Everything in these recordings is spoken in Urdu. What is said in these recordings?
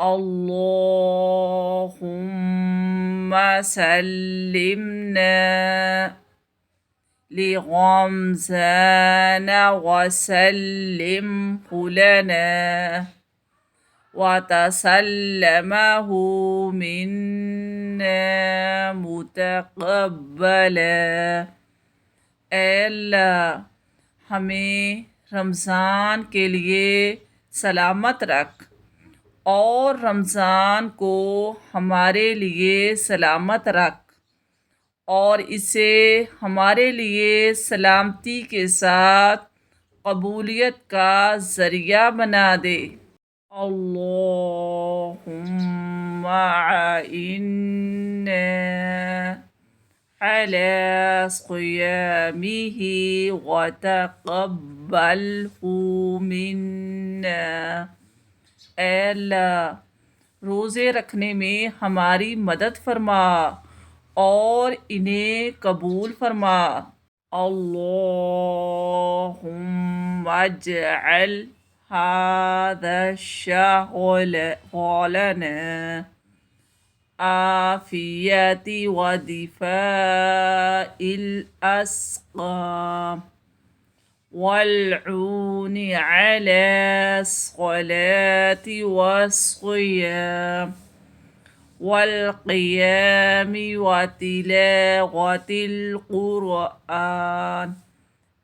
اللهم سلمنا لرمضان وسلمه لنا وتسلمه منا متقبلا۔ اے اللہ، ہمیں رمضان کے لیے سلامت رکھ اور رمضان کو ہمارے لیے سلامت رکھ اور اسے ہمارے لیے سلامتی کے ساتھ قبولیت کا ذریعہ بنا دے۔ اللہم اعنا علی صیامہ وتقبلہ منا۔ اے اللہ، روزے رکھنے میں ہماری مدد فرما اور انہیں قبول فرما۔ اللہم اجعل هذا الشهر لنا عافیت ودفاء الاسقام والعون على الصلاة والصيام والقيام وتلاوة القرآن۔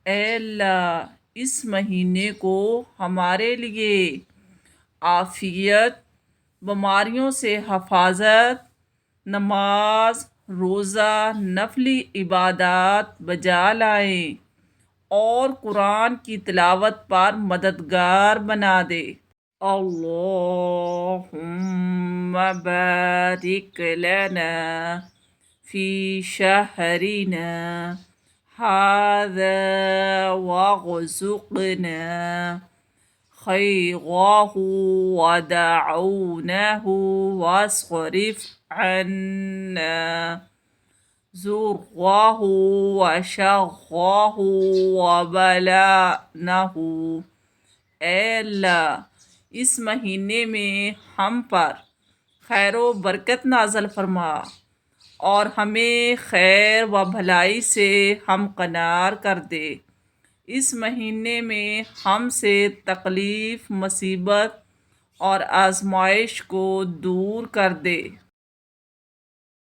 اے اللہ، اس مہینے کو ہمارے لیے عافیت، بیماریوں سے حفاظت، نماز، روزہ، نفلی عبادات بجا لائیں اور قرآن کی تلاوت پر مددگار بنا دے۔ اللہم بارک لنا فی شہرنا ھذا وارزقنا خیرہ ودعونہ واصرف عنا ضرہ وشرہ وبلاءہ۔ اے اللہ، اس مہینے میں ہم پر خیر و برکت نازل فرما اور ہمیں خیر و بھلائی سے ہمکنار کر دے۔ اس مہینے میں ہم سے تکلیف، مصیبت اور آزمائش کو دور کر دے۔